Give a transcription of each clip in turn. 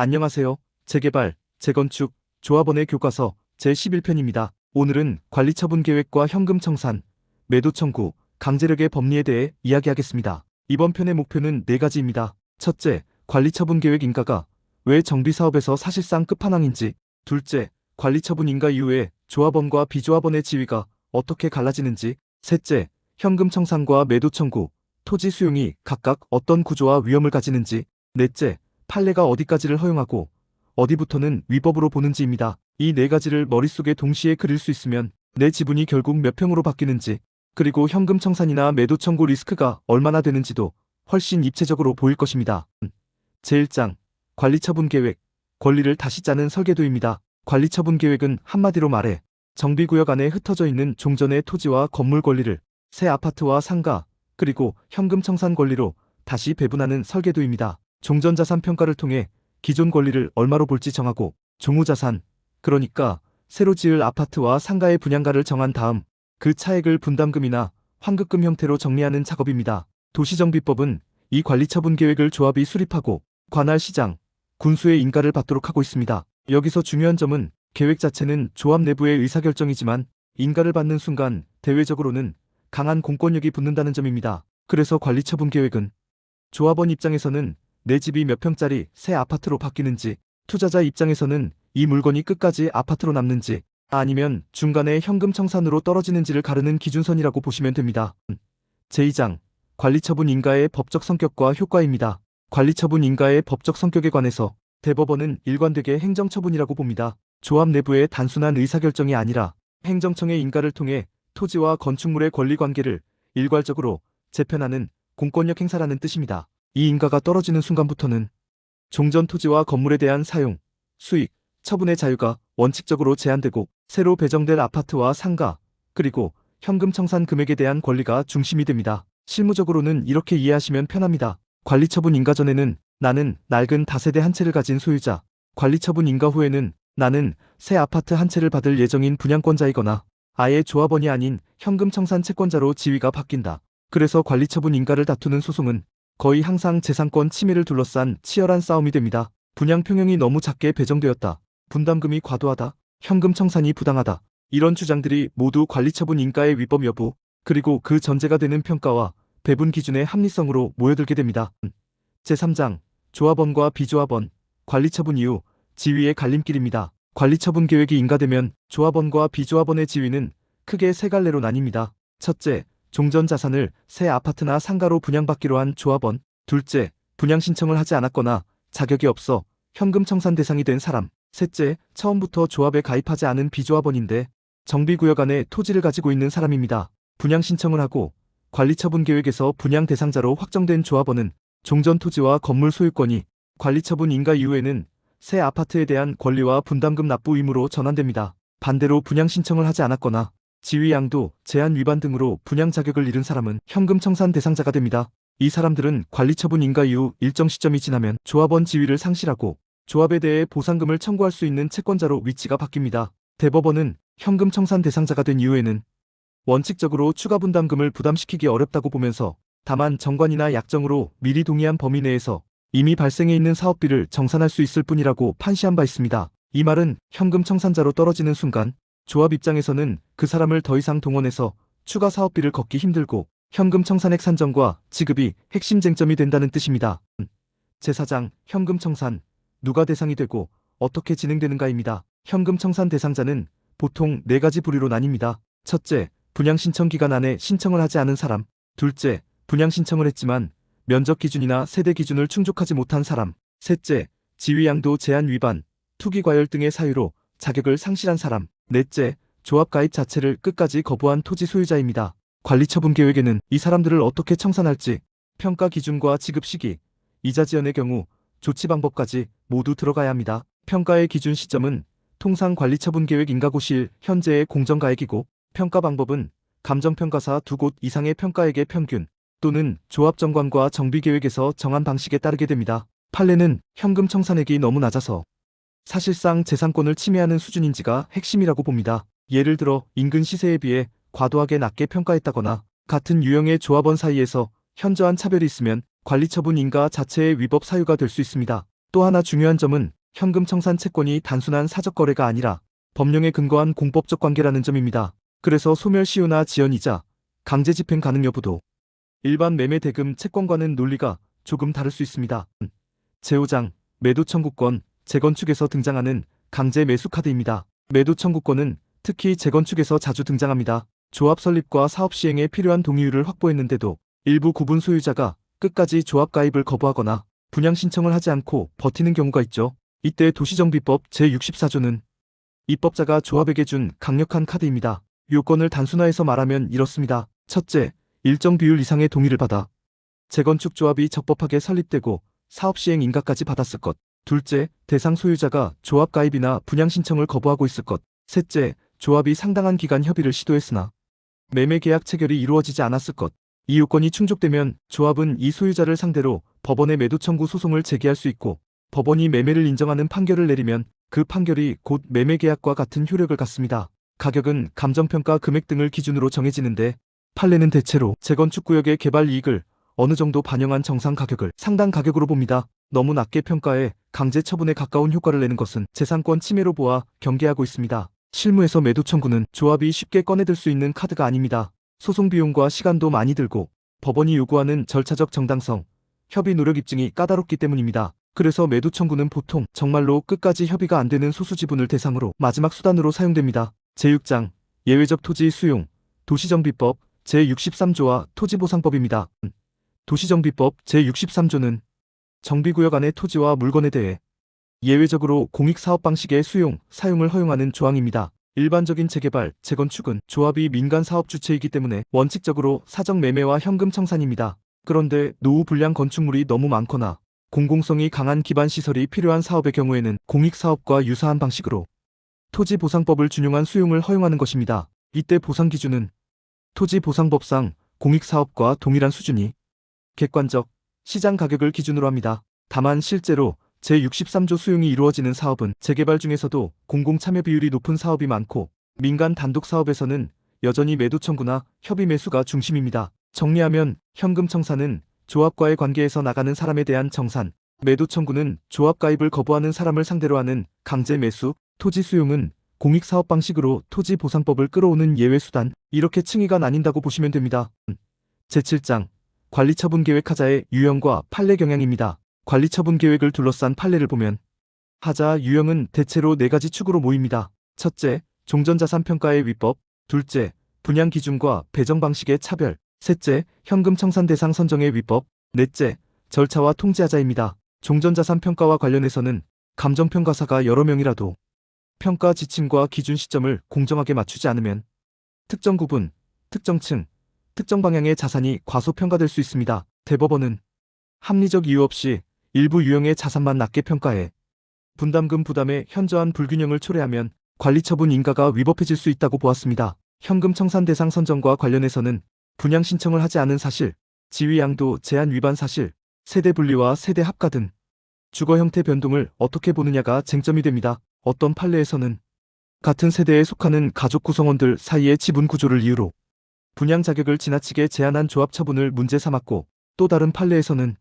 안녕하세요. 재개발, 재건축, 조합원의 교과서 제11편입니다. 오늘은 관리처분계획과 현금청산, 매도청구, 강제력의 법리에 대해 이야기하겠습니다. 이번 편의 목표는 4가지입니다. 첫째, 관리처분계획 인가가 왜 정비사업에서 사실상 끝판왕인지. 둘째, 관리처분 인가 이후에 조합원과 비조합원의 지위가 어떻게 갈라지는지. 셋째, 현금청산과 매도청구, 토지 수용이 각각 어떤 구조와 위험을 가지는지. 넷째, 판례가 어디까지를 허용하고 어디부터는 위법으로 보는지입니다. 이 4가지를 머릿속에 동시에 그릴 수 있으면 내 지분이 결국 몇 평으로 바뀌는지, 그리고 현금 청산이나 매도 청구 리스크가 얼마나 되는지도 훨씬 입체적으로 보일 것입니다. 제1장, 관리처분 계획, 권리를 다시 짜는 설계도입니다. 관리처분 계획은 한마디로 말해 정비구역 안에 흩어져 있는 종전의 토지와 건물 권리를 새 아파트와 상가, 그리고 현금 청산 권리로 다시 배분하는 설계도입니다. 종전자산 평가를 통해 기존 권리를 얼마로 볼지 정하고 종후자산, 그러니까 새로 지을 아파트와 상가의 분양가를 정한 다음 그 차액을 분담금이나 환급금 형태로 정리하는 작업입니다. 도시정비법은 이 관리처분 계획을 조합이 수립하고 관할 시장, 군수의 인가를 받도록 하고 있습니다. 여기서 중요한 점은 계획 자체는 조합 내부의 의사결정이지만 인가를 받는 순간 대외적으로는 강한 공권력이 붙는다는 점입니다. 그래서 관리처분 계획은 조합원 입장에서는 내 집이 몇 평짜리 새 아파트로 바뀌는지, 투자자 입장에서는 이 물건이 끝까지 아파트로 남는지, 아니면 중간에 현금 청산으로 떨어지는지를 가르는 기준선이라고 보시면 됩니다. 제2장, 관리처분 인가의 법적 성격과 효과입니다. 관리처분 인가의 법적 성격에 관해서 대법원은 일관되게 행정처분이라고 봅니다. 조합 내부의 단순한 의사결정이 아니라 행정청의 인가를 통해 토지와 건축물의 권리관계를 일괄적으로 재편하는 공권력 행사라는 뜻입니다. 이 인가가 떨어지는 순간부터는 종전 토지와 건물에 대한 사용, 수익, 처분의 자유가 원칙적으로 제한되고 새로 배정될 아파트와 상가, 그리고 현금 청산 금액에 대한 권리가 중심이 됩니다. 실무적으로는 이렇게 이해하시면 편합니다. 관리처분 인가 전에는 나는 낡은 다세대 한 채를 가진 소유자, 관리처분 인가 후에는 나는 새 아파트 한 채를 받을 예정인 분양권자이거나 아예 조합원이 아닌 현금 청산 채권자로 지위가 바뀐다. 그래서 관리처분 인가를 다투는 소송은 거의 항상 재산권 침해를 둘러싼 치열한 싸움이 됩니다. 분양 평형이 너무 작게 배정되었다. 분담금이 과도하다. 현금 청산이 부당하다. 이런 주장들이 모두 관리처분 인가의 위법 여부, 그리고 그 전제가 되는 평가와 배분 기준의 합리성으로 모여들게 됩니다. 제3장, 조합원과 비조합원, 관리처분 이후 지위의 갈림길입니다. 관리처분 계획이 인가되면 조합원과 비조합원의 지위는 크게 3갈래로 나뉩니다. 첫째, 종전 자산을 새 아파트나 상가로 분양받기로 한 조합원. 둘째, 분양 신청을 하지 않았거나 자격이 없어 현금 청산 대상이 된 사람. 셋째, 처음부터 조합에 가입하지 않은 비조합원인데 정비구역 안에 토지를 가지고 있는 사람입니다. 분양 신청을 하고 관리처분 계획에서 분양 대상자로 확정된 조합원은 종전 토지와 건물 소유권이 관리처분 인가 이후에는 새 아파트에 대한 권리와 분담금 납부 의무로 전환됩니다. 반대로 분양 신청을 하지 않았거나 지위 양도, 제한 위반 등으로 분양 자격을 잃은 사람은 현금 청산 대상자가 됩니다. 이 사람들은 관리처분 인가 이후 일정 시점이 지나면 조합원 지위를 상실하고 조합에 대해 보상금을 청구할 수 있는 채권자로 위치가 바뀝니다. 대법원은 현금 청산 대상자가 된 이후에는 원칙적으로 추가 분담금을 부담시키기 어렵다고 보면서 다만 정관이나 약정으로 미리 동의한 범위 내에서 이미 발생해 있는 사업비를 정산할 수 있을 뿐이라고 판시한 바 있습니다. 이 말은 현금 청산자로 떨어지는 순간 조합 입장에서는 그 사람을 더 이상 동원해서 추가 사업비를 걷기 힘들고 현금 청산액 산정과 지급이 핵심 쟁점이 된다는 뜻입니다. 제4장, 현금 청산, 누가 대상이 되고 어떻게 진행되는가입니다. 현금 청산 대상자는 보통 4가지 부류로 나뉩니다. 첫째, 분양 신청 기간 안에 신청을 하지 않은 사람. 둘째, 분양 신청을 했지만 면적 기준이나 세대 기준을 충족하지 못한 사람. 셋째, 지위 양도 제한 위반, 투기 과열 등의 사유로 자격을 상실한 사람. 넷째, 조합 가입 자체를 끝까지 거부한 토지 소유자입니다. 관리처분 계획에는 이 사람들을 어떻게 청산할지, 평가 기준과 지급 시기, 이자 지연의 경우 조치 방법까지 모두 들어가야 합니다. 평가의 기준 시점은 통상 관리처분 계획 인가고 시일 현재의 공정가액이고, 평가 방법은 감정평가사 2곳 이상의 평가액의 평균 또는 조합정관과 정비계획에서 정한 방식에 따르게 됩니다. 판례는 현금 청산액이 너무 낮아서 사실상 재산권을 침해하는 수준인지가 핵심이라고 봅니다. 예를 들어 인근 시세에 비해 과도하게 낮게 평가했다거나 같은 유형의 조합원 사이에서 현저한 차별이 있으면 관리처분 인가 자체의 위법 사유가 될 수 있습니다. 또 하나 중요한 점은 현금 청산 채권이 단순한 사적 거래가 아니라 법령에 근거한 공법적 관계라는 점입니다. 그래서 소멸시효나 지연이자 강제 집행 가능 여부도 일반 매매 대금 채권과는 논리가 조금 다를 수 있습니다. 제5장 매도 청구권, 재건축에서 등장하는 강제 매수 카드입니다. 매도 청구권은 특히 재건축에서 자주 등장합니다. 조합 설립과 사업 시행에 필요한 동의율을 확보했는데도 일부 구분 소유자가 끝까지 조합 가입을 거부하거나 분양 신청을 하지 않고 버티는 경우가 있죠. 이때 도시정비법 제64조는 입법자가 조합에게 준 강력한 카드입니다. 요건을 단순화해서 말하면 이렇습니다. 첫째, 일정 비율 이상의 동의를 받아 재건축 조합이 적법하게 설립되고 사업 시행 인가까지 받았을 것. 둘째, 대상 소유자가 조합 가입이나 분양 신청을 거부하고 있을 것. 셋째, 조합이 상당한 기간 협의를 시도했으나 매매 계약 체결이 이루어지지 않았을 것. 이 요건이 충족되면 조합은 이 소유자를 상대로 법원에 매도 청구 소송을 제기할 수 있고 법원이 매매를 인정하는 판결을 내리면 그 판결이 곧 매매 계약과 같은 효력을 갖습니다. 가격은 감정평가 금액 등을 기준으로 정해지는데 판례는 대체로 재건축 구역의 개발 이익을 어느 정도 반영한 정상 가격을 상당 가격으로 봅니다. 너무 낮게 평가해 강제 처분에 가까운 효과를 내는 것은 재산권 침해로 보아 경계하고 있습니다. 실무에서 매도 청구는 조합이 쉽게 꺼내들 수 있는 카드가 아닙니다. 소송 비용과 시간도 많이 들고 법원이 요구하는 절차적 정당성, 협의 노력 입증이 까다롭기 때문입니다. 그래서 매도 청구는 보통 정말로 끝까지 협의가 안 되는 소수 지분을 대상으로 마지막 수단으로 사용됩니다. 제6장 예외적 토지 수용, 도시정비법 제63조와 토지보상법입니다. 도시정비법 제63조는 정비구역 안의 토지와 물건에 대해 예외적으로 공익사업 방식의 수용, 사용을 허용하는 조항입니다. 일반적인 재개발, 재건축은 조합이 민간사업 주체이기 때문에 원칙적으로 사적 매매와 현금 청산입니다. 그런데 노후 불량 건축물이 너무 많거나 공공성이 강한 기반시설이 필요한 사업의 경우에는 공익사업과 유사한 방식으로 토지보상법을 준용한 수용을 허용하는 것입니다. 이때 보상 기준은 토지보상법상 공익사업과 동일한 수준이 객관적, 시장 가격을 기준으로 합니다. 다만 실제로 제63조 수용이 이루어지는 사업은 재개발 중에서도 공공참여 비율이 높은 사업이 많고 민간 단독 사업에서는 여전히 매도 청구나 협의 매수가 중심입니다. 정리하면 현금 청산은 조합과의 관계에서 나가는 사람에 대한 정산, 매도 청구는 조합 가입을 거부하는 사람을 상대로 하는 강제 매수, 토지 수용은 공익사업 방식으로 토지보상법을 끌어오는 예외수단, 이렇게 층위가 나뉜다고 보시면 됩니다. 제7장 관리처분계획하자의 유형과 판례 경향입니다. 관리처분계획을 둘러싼 판례를 보면 하자 유형은 대체로 4가지 축으로 모입니다. 첫째, 종전자산평가의 위법. 둘째, 분양기준과 배정방식의 차별. 셋째, 현금 청산 대상 선정의 위법. 넷째, 절차와 통지하자입니다. 종전자산평가와 관련해서는 감정평가사가 여러 명이라도 평가 지침과 기준 시점을 공정하게 맞추지 않으면 특정 구분, 특정 층, 특정 방향의 자산이 과소평가될 수 있습니다. 대법원은 합리적 이유 없이 일부 유형의 자산만 낮게 평가해 분담금 부담의 현저한 불균형을 초래하면 관리처분 인가가 위법해질 수 있다고 보았습니다. 현금 청산 대상 선정과 관련해서는 분양 신청을 하지 않은 사실, 지위 양도 제한 위반 사실, 세대 분리와 세대 합가 등 주거 형태 변동을 어떻게 보느냐가 쟁점이 됩니다. 어떤 판례에서는 같은 세대에 속하는 가족 구성원들 사이의 지분 구조를 이유로 분양 자격을 지나치게 제한한 조합 처분을 문제 삼았고, 또 다른 판례에서는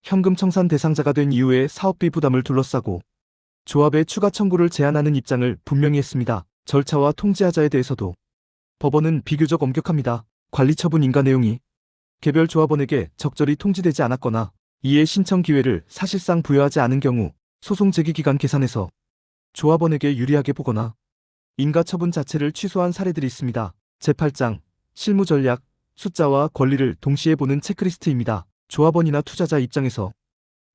현금 청산 대상자가 된 이후에 사업비 부담을 둘러싸고 조합의 추가 청구를 제한하는 입장을 분명히 했습니다. 절차와 통지하자에 대해서도 법원은 비교적 엄격합니다. 관리처분 인가 내용이 개별 조합원에게 적절히 통지되지 않았거나 이에 신청 기회를 사실상 부여하지 않은 경우 소송 제기 기간 계산에서 조합원에게 유리하게 보거나 인가 처분 자체를 취소한 사례들이 있습니다. 제8장 실무 전략, 숫자와 권리를 동시에 보는 체크리스트입니다. 조합원이나 투자자 입장에서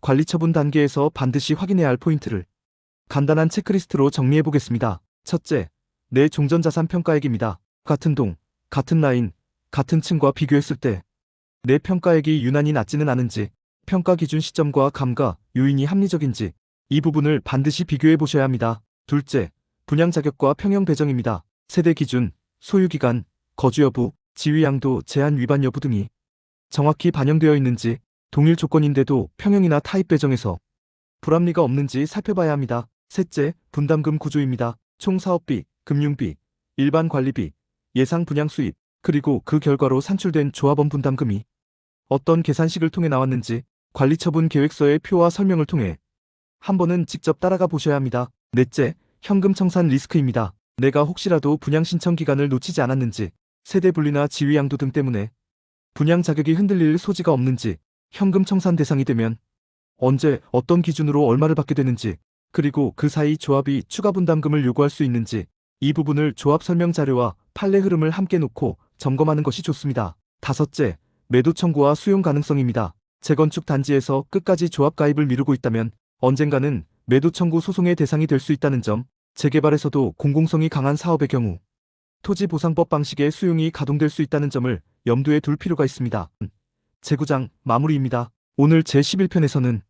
관리처분 단계에서 반드시 확인해야 할 포인트를 간단한 체크리스트로 정리해 보겠습니다. 첫째, 내 종전자산 평가액입니다. 같은 동, 같은 라인, 같은 층과 비교했을 때 내 평가액이 유난히 낮지는 않은지, 평가 기준 시점과 감가, 요인이 합리적인지 이 부분을 반드시 비교해 보셔야 합니다. 둘째, 분양 자격과 평형 배정입니다. 세대 기준, 소유 기간, 거주 여부, 지위 양도 제한 위반 여부 등이 정확히 반영되어 있는지, 동일 조건인데도 평형이나 타입 배정에서 불합리가 없는지 살펴봐야 합니다. 셋째, 분담금 구조입니다. 총 사업비, 금융비, 일반 관리비, 예상 분양 수입, 그리고 그 결과로 산출된 조합원 분담금이 어떤 계산식을 통해 나왔는지 관리처분 계획서의 표와 설명을 통해 한번은 직접 따라가 보셔야 합니다. 넷째, 현금 청산 리스크입니다. 내가 혹시라도 분양 신청 기간을 놓치지 않았는지, 세대 분리나 지위 양도 등 때문에 분양 자격이 흔들릴 소지가 없는지, 현금 청산 대상이 되면 언제 어떤 기준으로 얼마를 받게 되는지, 그리고 그 사이 조합이 추가 분담금을 요구할 수 있는지, 이 부분을 조합 설명 자료와 판례 흐름을 함께 놓고 점검하는 것이 좋습니다. 다섯째, 매도 청구와 수용 가능성입니다. 재건축 단지에서 끝까지 조합 가입을 미루고 있다면 언젠가는 매도 청구 소송의 대상이 될 수 있다는 점, 재개발에서도 공공성이 강한 사업의 경우 토지보상법 방식의 수용이 가동될 수 있다는 점을 염두에 둘 필요가 있습니다. 재구장 마무리입니다. 오늘 제11편에서는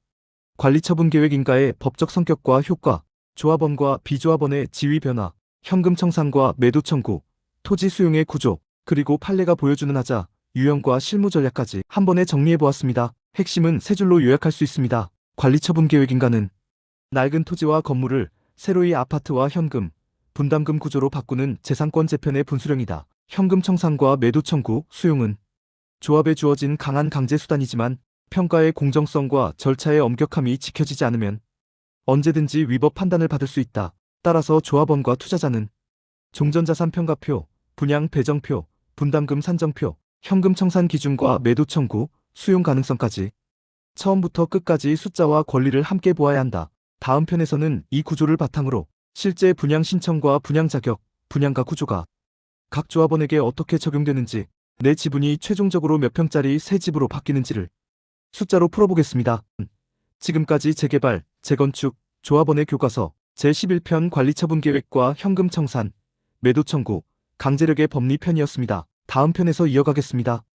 관리처분 계획 인가의 법적 성격과 효과, 조합원과 비조합원의 지위 변화, 현금 청산과 매도 청구, 토지 수용의 구조, 그리고 판례가 보여주는 하자, 유형과 실무 전략까지 한 번에 정리해보았습니다. 핵심은 세 줄로 요약할 수 있습니다. 관리처분 계획 인가는 낡은 토지와 건물을 새로이 아파트와 현금, 분담금 구조로 바꾸는 재산권 재편의 분수령이다. 현금 청산과 매도 청구, 수용은 조합에 주어진 강한 강제 수단이지만 평가의 공정성과 절차의 엄격함이 지켜지지 않으면 언제든지 위법 판단을 받을 수 있다. 따라서 조합원과 투자자는 종전자산 평가표, 분양 배정표, 분담금 산정표, 현금 청산 기준과 매도 청구, 수용 가능성까지 처음부터 끝까지 숫자와 권리를 함께 보아야 한다. 다음 편에서는 이 구조를 바탕으로 실제 분양 신청과 분양 자격, 분양가 구조가 각 조합원에게 어떻게 적용되는지, 내 지분이 최종적으로 몇 평짜리 새 집으로 바뀌는지를 숫자로 풀어보겠습니다. 지금까지 재개발, 재건축, 조합원의 교과서 제11편 관리처분 계획과 현금 청산, 매도 청구, 강제력의 법리 편이었습니다. 다음 편에서 이어가겠습니다.